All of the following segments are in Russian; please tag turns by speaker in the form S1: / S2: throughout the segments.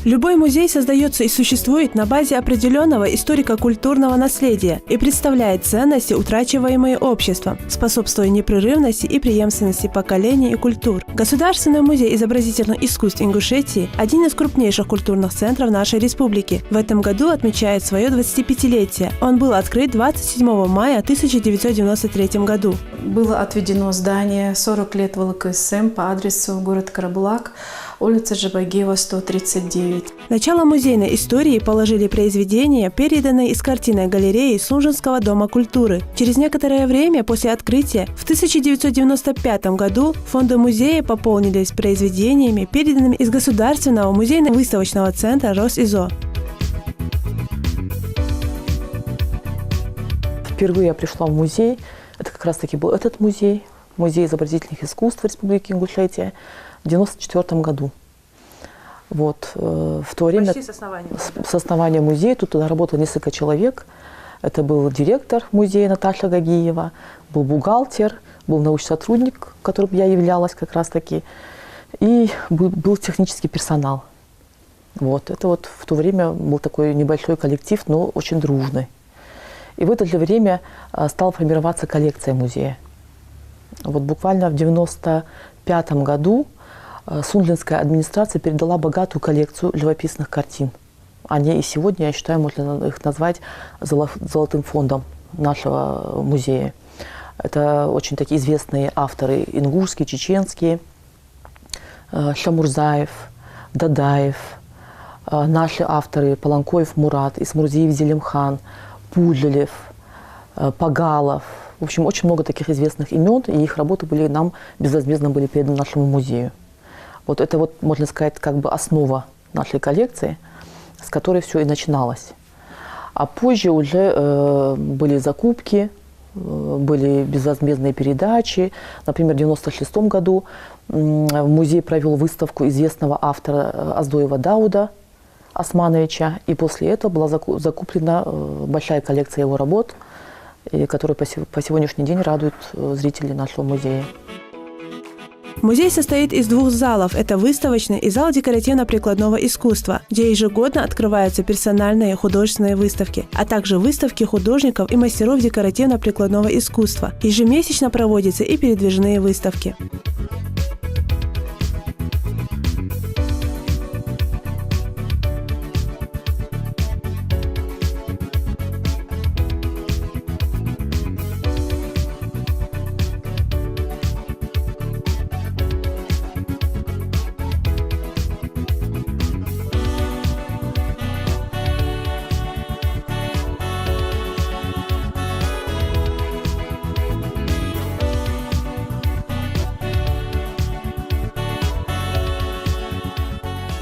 S1: Любой музей создается и существует на базе определенного историко-культурного наследия и представляет ценности, утрачиваемые обществом, способствуя непрерывности и преемственности поколений и культур. Государственный музей изобразительных искусств Ингушетии – один из крупнейших культурных центров нашей республики. В этом году отмечает свое 25-летие. Он был открыт 27 мая 1993 году.
S2: Было отведено здание 40 лет ВЛКСМ по адресу город Карабулак, улица Жабагиева, 139.
S1: Начало музейной истории положили произведения, переданные из картинной галереи Сунжинского дома культуры. Через некоторое время после открытия, в 1995 году, фонды музея пополнились произведениями, переданными из Государственного музейно-выставочного центра РосИЗО.
S3: Впервые я пришла в музей. Это как раз-таки был этот музей, Музей изобразительных искусств Республики Ингушетия, в 1994 году. Вот, в то время с основания музея тут работало несколько человек. Это был директор музея Наташа Гагиева, был бухгалтер, был научный сотрудник, которым я являлась как раз-таки, и был технический персонал. Вот, это вот в то время был такой небольшой коллектив, но очень дружный. И в это же время стала формироваться коллекция музея. Вот буквально в 1995 году Сунжинская администрация передала богатую коллекцию живописных картин. Они и сегодня, я считаю, можно их назвать золотым фондом нашего музея. Это очень такие известные авторы ингушские, чеченские, Шамурзаев, Дадаев, наши авторы Паланкоев Мурат, Исмурзиев Зелимхан, Пуджелев, Пагалов. В общем, очень много таких известных имен, и их работы были нам безвозмездно были переданы нашему музею. Вот это вот, можно сказать, как бы основа нашей коллекции, с которой все и начиналось. А позже уже были закупки, были безвозмездные передачи. Например, в 1996 году музей провел выставку известного автора Аздоева Дауда Османовича, и после этого была закуплена большая коллекция его работ, которая по сегодняшний день радует зрителей нашего музея.
S1: Музей состоит из двух залов. Это выставочный и зал декоративно-прикладного искусства, где ежегодно открываются персональные художественные выставки, а также выставки художников и мастеров декоративно-прикладного искусства. Ежемесячно проводятся и передвижные выставки.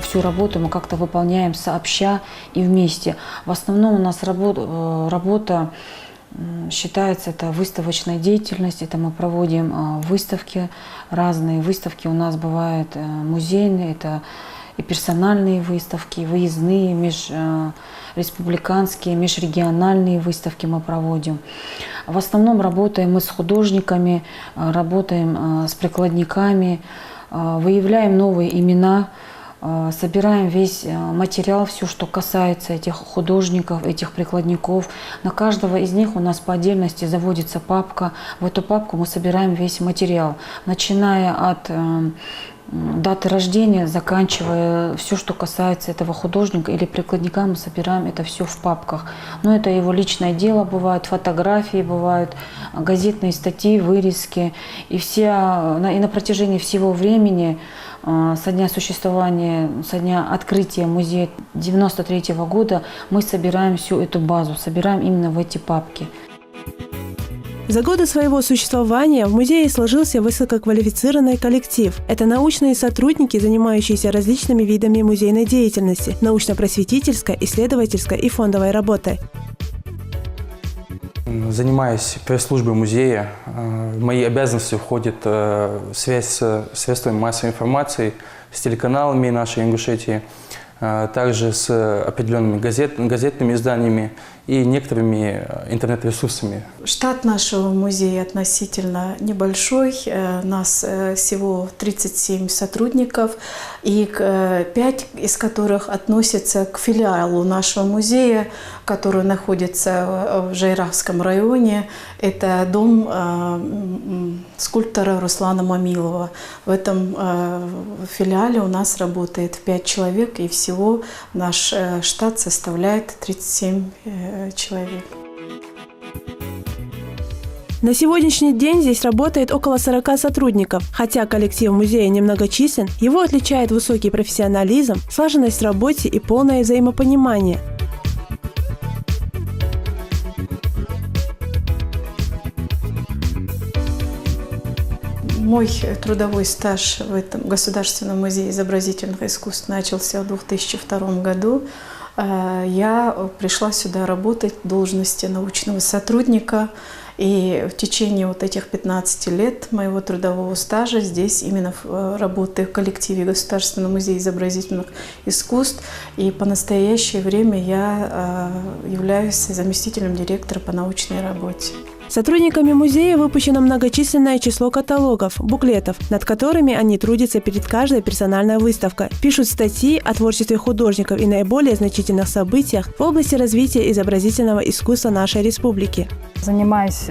S4: Всю работу мы как-то выполняем сообща и вместе. В основном у нас работа считается это выставочная деятельность. Это мы проводим выставки, разные выставки у нас бывают музейные, это и персональные выставки, выездные, межреспубликанские, межрегиональные выставки мы проводим. В основном работаем мы с художниками, работаем с прикладниками, выявляем новые имена, собираем весь материал, все, что касается этих художников, этих прикладников. На каждого из них у нас по отдельности заводится папка. В эту папку мы собираем весь материал, начиная от даты рождения, заканчивая все, что касается этого художника или прикладника, мы собираем это все в папках. Но это его личное дело, бывают фотографии, бывают газетные статьи, вырезки. И на протяжении всего времени, со дня существования, со дня открытия музея 1993 года, мы собираем всю эту базу, собираем именно в эти папки.
S1: За годы своего существования в музее сложился высококвалифицированный коллектив. Это научные сотрудники, занимающиеся различными видами музейной деятельности, научно-просветительской, исследовательской и фондовой работой.
S5: Занимаясь пресс-службой музея, в мои обязанности входит связь с средствами массовой информации, с телеканалами нашей Ингушетии, также с определенными газетными изданиями и некоторыми интернет-ресурсами.
S2: Штат нашего музея относительно небольшой. Нас всего 37 сотрудников, и 5 из которых относятся к филиалу нашего музея, который находится в Жайрахском районе. Это дом скульптора Руслана Мамилова. В этом филиале у нас работает 5 человек, и всего наш штат составляет 37 человек.
S1: На сегодняшний день здесь работает около 40 сотрудников. Хотя коллектив музея немногочислен, его отличает высокий профессионализм, слаженность в работе и полное взаимопонимание.
S2: Мой трудовой стаж в этом Государственном музее изобразительных искусств начался в 2002 году. Я пришла сюда работать в должности научного сотрудника. И в течение вот этих 15 лет моего трудового стажа здесь именно работаю в коллективе Государственного музея изобразительных искусств. И по настоящее время я являюсь заместителем директора по научной работе.
S1: Сотрудниками музея выпущено многочисленное число каталогов, буклетов, над которыми они трудятся перед каждой персональной выставкой, пишут статьи о творчестве художников и наиболее значительных событиях в области развития изобразительного искусства нашей республики.
S6: Занимаюсь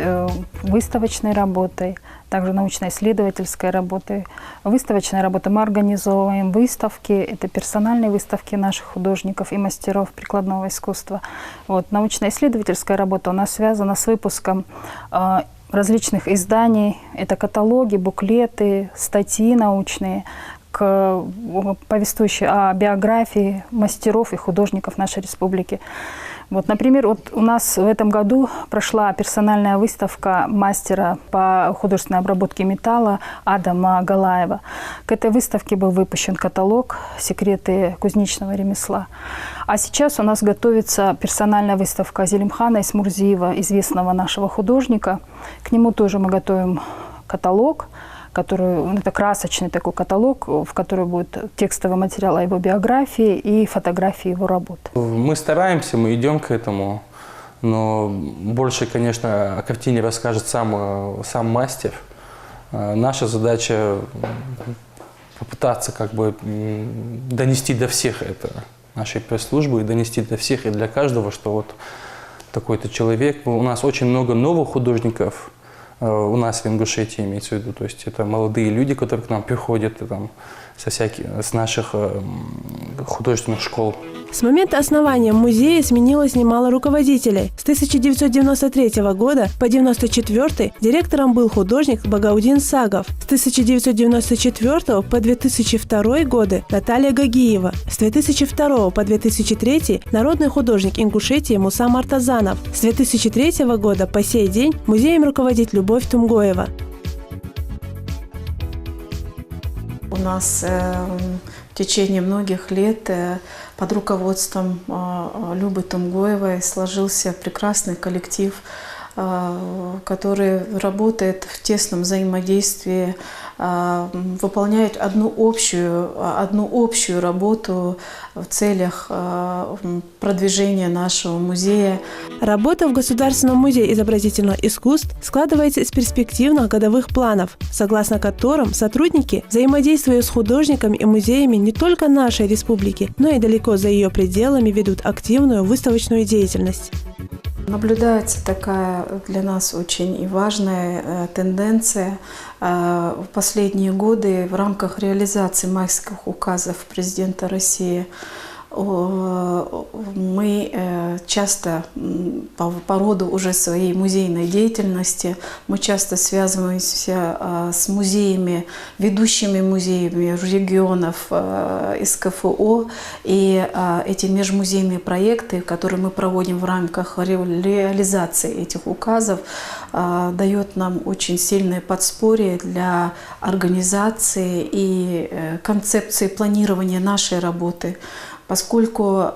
S6: выставочной работой, также научно-исследовательской работой. Выставочная работа мы организовываем выставки, это персональные выставки наших художников и мастеров прикладного искусства. Вот, научно-исследовательская работа у нас связана с выпуском различных изданий, это каталоги, буклеты, статьи научные, повествующие о биографии мастеров и художников нашей республики. Вот, например, вот у нас в этом году прошла персональная выставка мастера по художественной обработке металла Адама Галаева. К этой выставке был выпущен каталог «Секреты кузнечного ремесла». А сейчас у нас готовится персональная выставка Зелимхана Исмурзиева, известного нашего художника. К нему тоже мы готовим каталог. Это красочный такой каталог, в который будет текстовый материал о его биографии и фотографии его работ.
S5: Мы стараемся, мы идем к этому, но больше, конечно, о картине расскажет сам мастер. Наша задача попытаться как бы донести до всех это, нашей пресс-службы, и донести до всех и для каждого, что вот такой-то человек. У нас очень много новых художников. У нас в Ингушетии имеется в виду, то есть это молодые люди, которые к нам приходят там, с наших художественных школ.
S1: С момента основания музея сменилось немало руководителей. С 1993 года по 1994 директором был художник Багаудин Сагов. С 1994 по 2002 годы Наталья Гагиева. С 2002 по 2003 народный художник Ингушетии Муса Мартазанов. С 2003 года по сей день музеем руководит Любовь Тумгоева.
S2: У нас в течение многих лет под руководством Любы Тумгоевой сложился прекрасный коллектив, который работает в тесном взаимодействии, выполняет одну общую работу в целях продвижения нашего музея.
S1: Работа в Государственном музее изобразительных искусств складывается из перспективных годовых планов, согласно которым сотрудники, взаимодействуя с художниками и музеями не только нашей республики, но и далеко за ее пределами, ведут активную выставочную деятельность.
S2: Наблюдается такая для нас очень и важная тенденция. В последние годы в рамках реализации майских указов президента России мы часто по роду уже своей музейной деятельности мы часто связываемся с музеями, ведущими музеями регионов из КФО. И эти межмузейные проекты, которые мы проводим в рамках реализации этих указов, дает нам очень сильное подспорье для организации и концепции планирования нашей работы. Поскольку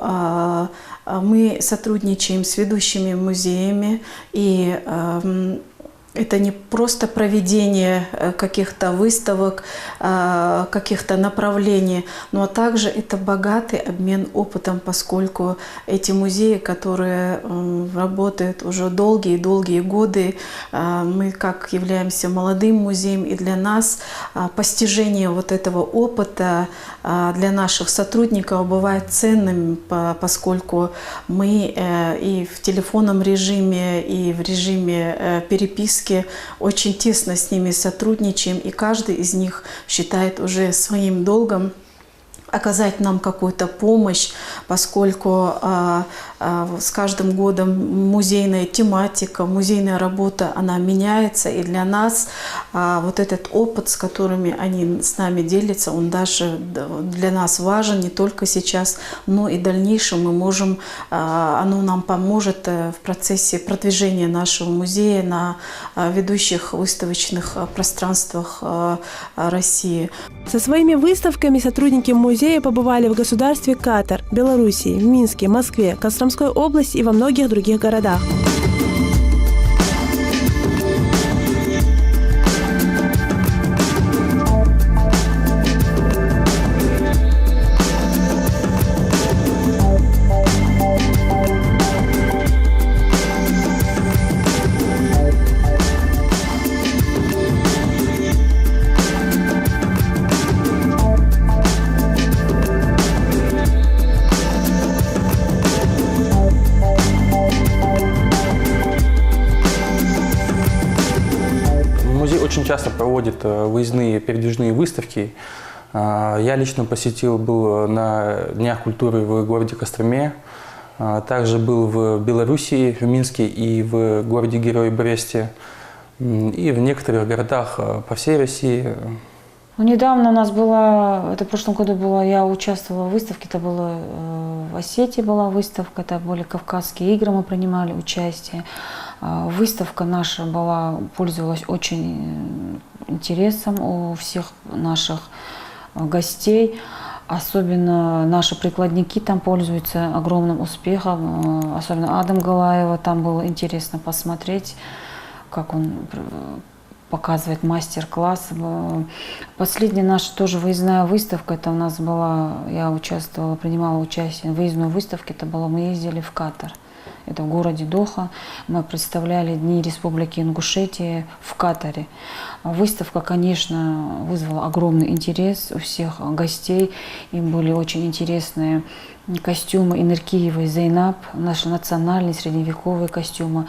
S2: мы сотрудничаем с ведущими музеями, и Это не просто проведение каких-то выставок, каких-то направлений, но также это богатый обмен опытом, поскольку эти музеи, которые работают уже долгие годы, мы как являемся молодым музеем, и для нас постижение вот этого опыта для наших сотрудников бывает ценным, поскольку мы и в телефонном режиме, и в режиме переписки очень тесно с ними сотрудничаем, и каждый из них считает уже своим долгом оказать нам какую-то помощь, поскольку с каждым годом музейная тематика, музейная работа, она меняется, и для нас вот этот опыт, с которыми они с нами делятся, он даже для нас важен не только сейчас, но и в дальнейшем мы можем, оно нам поможет в процессе продвижения нашего музея на ведущих выставочных пространствах России.
S1: Со своими выставками сотрудники музея побывали в государстве Катар, Белоруссии, в Минске, Москве, Костромской области и во многих других городах.
S5: Очень часто проводит выездные передвижные выставки. Я лично был на Днях культуры в городе Костроме, также был в Белоруссии, в Минске и в городе-герое Бресте, и в некоторых городах по всей России.
S4: Недавно у нас было, это в прошлом году было, я участвовала в выставке, это было в Осетии была выставка, это были Кавказские игры, мы принимали участие. Выставка наша пользовалась очень интересом у всех наших гостей. Особенно наши прикладники там пользуются огромным успехом. Особенно Адам Галаева, там было интересно посмотреть, как он показывает мастер-класс. Последняя наша тоже выездная выставка, это у нас была, я участвовала, принимала участие в выездной выставке, мы ездили в Катар. Это в городе Доха. Мы представляли Дни Республики Ингушетия в Катаре. Выставка, конечно, вызвала огромный интерес у всех гостей. Им были очень интересные костюмы Иныркиевой Зейнаб, наши национальные средневековые костюмы.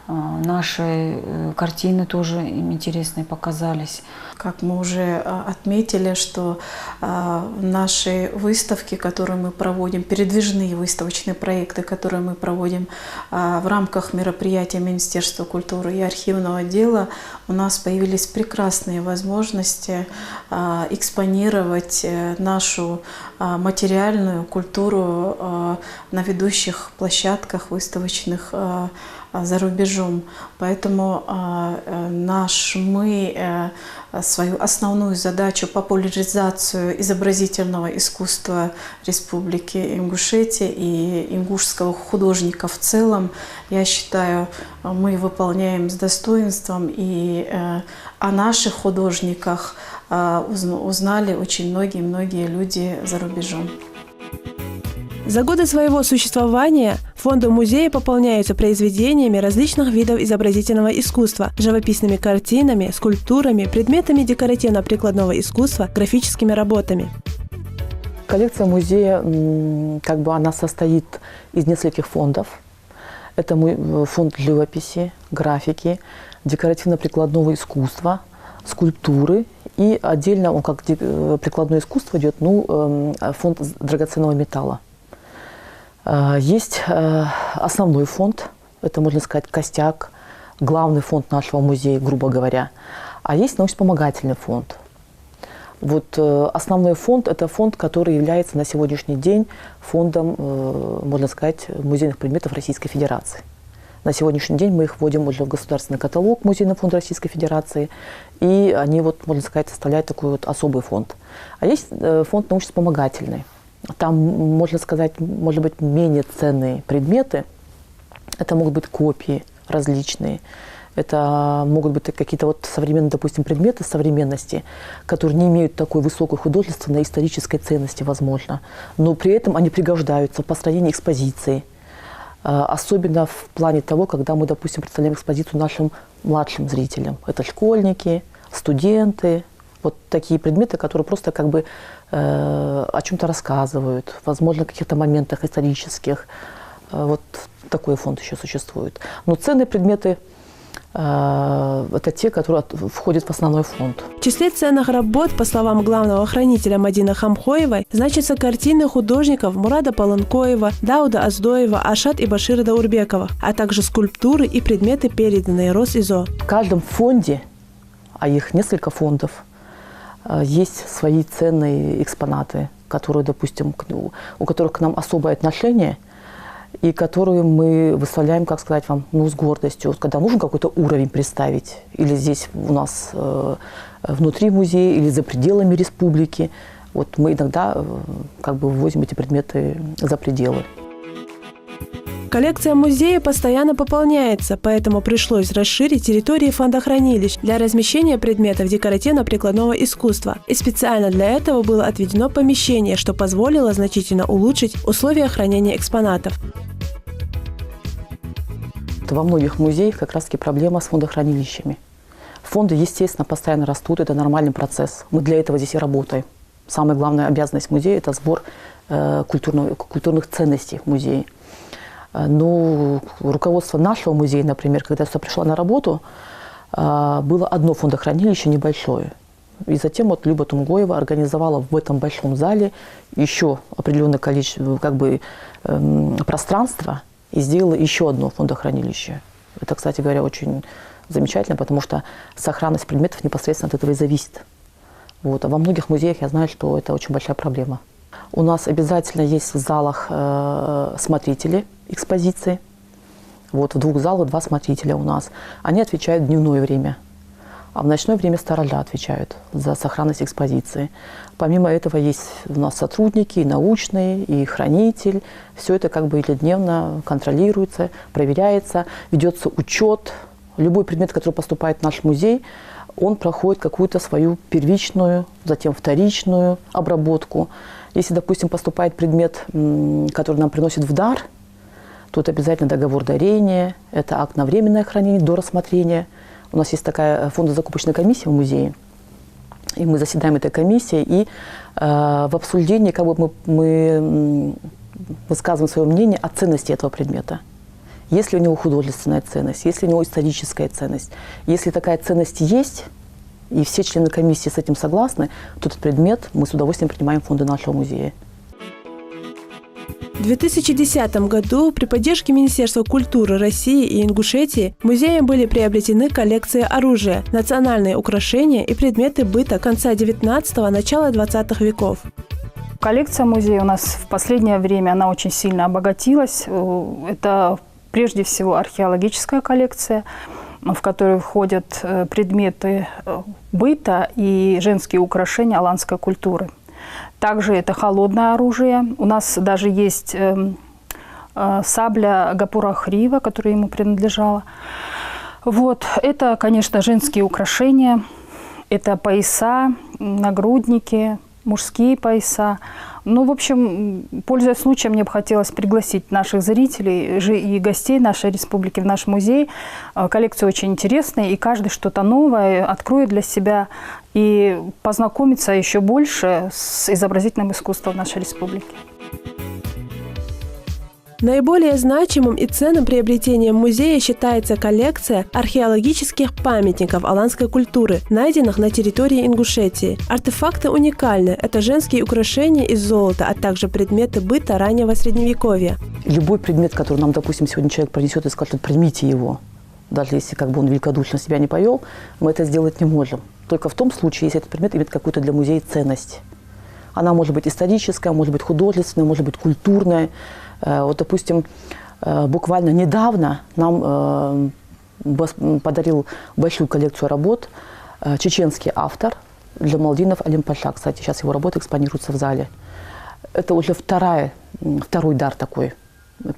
S4: Наши картины тоже им интересные показались.
S2: Как мы уже отметили, что наши выставки, которые мы проводим, передвижные выставочные проекты, которые мы проводим в рамках мероприятия Министерства культуры и архивного отдела, у нас появились прекрасные возможности экспонировать нашу материальную культуру на ведущих площадках выставочных за рубежом. Поэтому мы свою основную задачу популяризацию изобразительного искусства Республики Ингушетия и ингушского художника в целом, я считаю, мы выполняем с достоинством, и о наших художниках узнали очень многие люди за рубежом.
S1: За годы своего существования фонды музея пополняются произведениями различных видов изобразительного искусства, живописными картинами, скульптурами, предметами декоративно-прикладного искусства, графическими работами.
S3: Коллекция музея, она состоит из нескольких фондов. Это фонд живописи, графики, декоративно-прикладного искусства, скульптуры. И отдельно, он как прикладное искусство идет, фонд драгоценного металла. Есть основной фонд, это, можно сказать, костяк, главный фонд нашего музея, грубо говоря. А есть научно-вспомогательный фонд. Основной фонд – это фонд, который является на сегодняшний день фондом, можно сказать, музейных предметов Российской Федерации. На сегодняшний день мы их вводим уже в государственный каталог Музейный фонд Российской Федерации, и они, можно сказать, составляют такой особый фонд. А есть фонд научно-вспомогательный. Там, можно сказать, может быть, менее ценные предметы. Это могут быть копии различные. Это могут быть какие-то вот современные, допустим, предметы современности, которые не имеют такой высокой художественной и исторической ценности, возможно. Но при этом они пригождаются в построении экспозиции. Особенно в плане того, когда мы, допустим, представляем экспозицию нашим младшим зрителям. Это школьники, студенты. Вот такие предметы, которые просто как бы о чем-то рассказывают, возможно, о каких-то моментах исторических. Вот такой фонд еще существует. Но ценные предметы это те, которые входят в основной фонд.
S1: В числе ценных работ, по словам главного хранителя Мадины Хамхоевой, значатся картины художников Мурада Паланкоева, Дауда Аздоева, Ашат и Башира Даурбекова, а также скульптуры и предметы, переданные Росизо.
S3: В каждом фонде, а их несколько фондов, есть свои ценные экспонаты, которые, допустим, у которых к нам особое отношение, и которые мы выставляем, как сказать вам, с гордостью. Когда нужно какой-то уровень представить, или здесь у нас внутри музея, или за пределами республики, вот мы иногда как бы вывозим эти предметы за пределы.
S1: Коллекция музея постоянно пополняется, поэтому пришлось расширить территории фондохранилищ для размещения предметов декоративно-прикладного искусства. И специально для этого было отведено помещение, что позволило значительно улучшить условия хранения экспонатов.
S3: Во многих музеях как раз-таки проблема с фондохранилищами. Фонды, естественно, постоянно растут, это нормальный процесс. Мы для этого здесь и работаем. Самая главная обязанность музея – это сбор культурных ценностей в музее. Но руководство нашего музея, например, когда я сюда пришла на работу, было одно фондохранилище небольшое. И затем вот Люба Тумгоева организовала в этом большом зале еще определенное количество пространства и сделала еще одно фондохранилище. Это, кстати говоря, очень замечательно, потому что сохранность предметов непосредственно от этого и зависит. Вот. А во многих музеях я знаю, что это очень большая проблема. У нас обязательно есть в залах смотрители экспозиции. Вот в 2 залах 2 смотрителя у нас. Они отвечают в дневное время, а в ночное время сторожа отвечают за сохранность экспозиции. Помимо этого есть у нас сотрудники, и научные, и хранитель. Все это как бы ежедневно контролируется, проверяется, ведется учет. Любой предмет, который поступает в наш музей, он проходит какую-то свою первичную, затем вторичную обработку. Если, допустим, поступает предмет, который нам приносит в дар, то это обязательно договор дарения, это акт на временное хранение до рассмотрения. У нас есть такая фондозакупочная комиссия в музее, и мы заседаем этой комиссией, и в обсуждении как бы мы высказываем свое мнение о ценности этого предмета. Есть ли у него художественная ценность, есть ли у него историческая ценность. Если такая ценность есть, и все члены комиссии с этим согласны, то этот предмет мы с удовольствием принимаем в фонды нашего музея.
S1: В 2010 году при поддержке Министерства культуры России и Ингушетии музеем были приобретены коллекции оружия, национальные украшения и предметы быта конца 19-го, начала 20-х веков.
S6: Коллекция музея у нас в последнее время она очень сильно обогатилась. Это прежде всего археологическая коллекция, в которую входят предметы быта и женские украшения аланской культуры. Также это холодное оружие. У нас даже есть сабля Гапура Хрива, которая ему принадлежала. Вот. Это, конечно, женские украшения. Это пояса, нагрудники, мужские пояса. Ну, в общем, пользуясь случаем, мне бы хотелось пригласить наших зрителей и гостей нашей республики в наш музей. Коллекция очень интересная, и каждый что-то новое откроет для себя и познакомится еще больше с изобразительным искусством нашей республики.
S1: Наиболее значимым и ценным приобретением музея считается коллекция археологических памятников аланской культуры, найденных на территории Ингушетии. Артефакты уникальны. Это женские украшения из золота, а также предметы быта раннего Средневековья.
S3: Любой предмет, который нам, допустим, сегодня человек принесет и скажет, примите его, даже если как бы он великодушно себя не повел, мы это сделать не можем. Только в том случае, если этот предмет имеет какую-то для музея ценность. Она может быть историческая, может быть художественная, может быть культурная. Вот, допустим, буквально недавно нам подарил большую коллекцию работ чеченский автор Джамалдинов Алим Паша. Кстати, сейчас его работы экспонируются в зале. Это уже второй дар такой.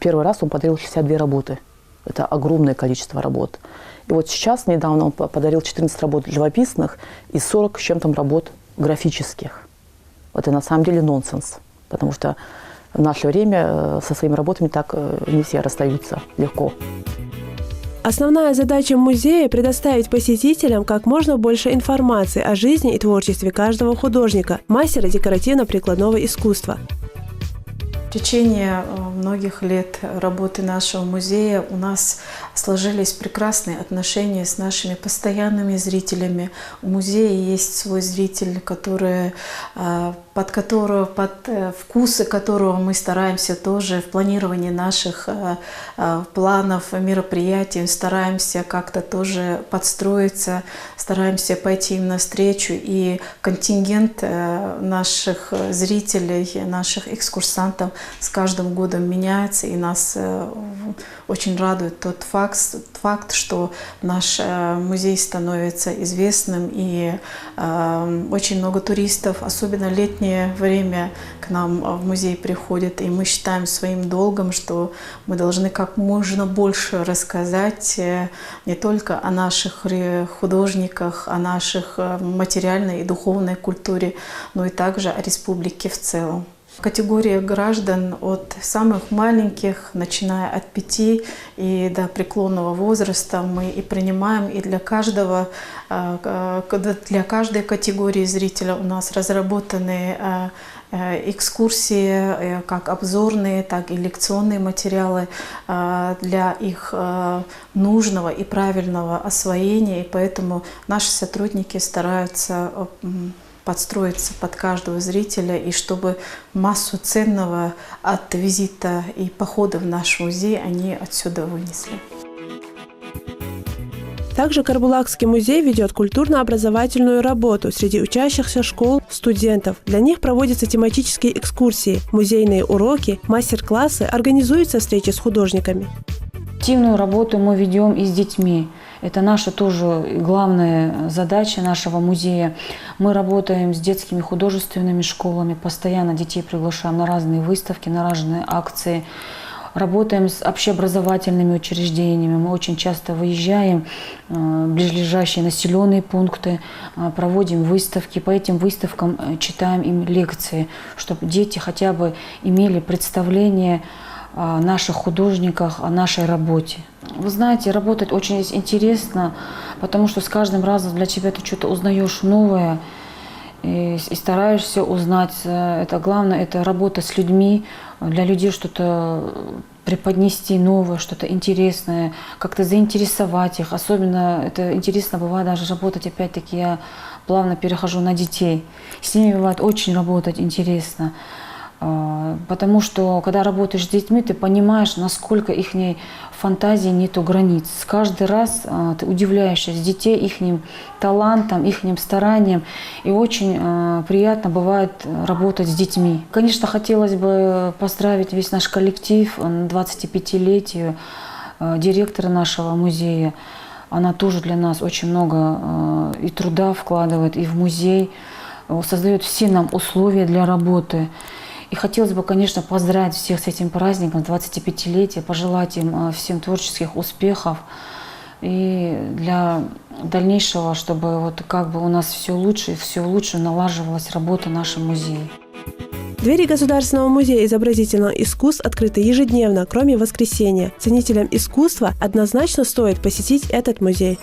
S3: Первый раз он подарил 62 работы. Это огромное количество работ. И вот сейчас, недавно он подарил 14 работ живописных и 40 с чем-то работ графических. Это на самом деле нонсенс, потому что в наше время со своими работами так не все расстаются легко.
S1: Основная задача музея – предоставить посетителям как можно больше информации о жизни и творчестве каждого художника, мастера декоративно-прикладного искусства.
S2: В течение многих лет работы нашего музея у нас сложились прекрасные отношения с нашими постоянными зрителями. У музея есть свой зритель, под вкусы которого мы стараемся тоже в планировании наших планов, мероприятий, стараемся как-то тоже подстроиться, стараемся пойти им навстречу. И контингент наших зрителей, наших экскурсантов с каждым годом меняется, и нас очень радует тот факт, что наш музей становится известным, и очень много туристов, особенно в летнее время, к нам в музей приходят, и мы считаем своим долгом, что мы должны как можно больше рассказать не только о наших художниках, о наших материальной и духовной культуре, но и также о республике в целом. Категория граждан от самых маленьких, начиная от 5 и до преклонного возраста, мы и принимаем, и для каждой категории зрителя у нас разработаны экскурсии, как обзорные, так и лекционные материалы для их нужного и правильного освоения, и поэтому наши сотрудники стараются подстроиться под каждого зрителя, и чтобы массу ценного от визита и похода в наш музей они отсюда вынесли.
S1: Также Карбулакский музей ведет культурно-образовательную работу среди учащихся школ, студентов. Для них проводятся тематические экскурсии, музейные уроки, мастер-классы, организуются встречи с художниками.
S4: Активную работу мы ведем и с детьми. Это наша тоже главная задача нашего музея. Мы работаем с детскими художественными школами, постоянно детей приглашаем на разные выставки, на разные акции. Работаем с общеобразовательными учреждениями. Мы очень часто выезжаем в близлежащие населенные пункты, проводим выставки. По этим выставкам читаем им лекции, чтобы дети хотя бы имели представление о наших художниках, о нашей работе. Вы знаете, работать очень интересно, потому что с каждым разом для тебя ты что-то узнаешь новое и стараешься узнать. Это главное, это работа с людьми, для людей что-то преподнести новое, что-то интересное, как-то заинтересовать их. Особенно это интересно бывает даже работать, опять-таки я плавно перехожу на детей. С ними бывает очень работать интересно. Потому что, когда работаешь с детьми, ты понимаешь, насколько их фантазии нету границ. Каждый раз ты удивляешься с детей, их талантом, их старанием. И очень приятно бывает работать с детьми. Конечно, хотелось бы поздравить весь наш коллектив на 25-летию директора нашего музея. Она тоже для нас очень много и труда вкладывает, и в музей, создает все нам условия для работы. И хотелось бы, конечно, поздравить всех с этим праздником, 25-летия, пожелать им всем творческих успехов и для дальнейшего, чтобы вот как бы у нас все лучше налаживалась работа в нашем музее.
S1: Двери Государственного музея изобразительных искусств открыты ежедневно, кроме воскресенья. Ценителям искусства однозначно стоит посетить этот музей.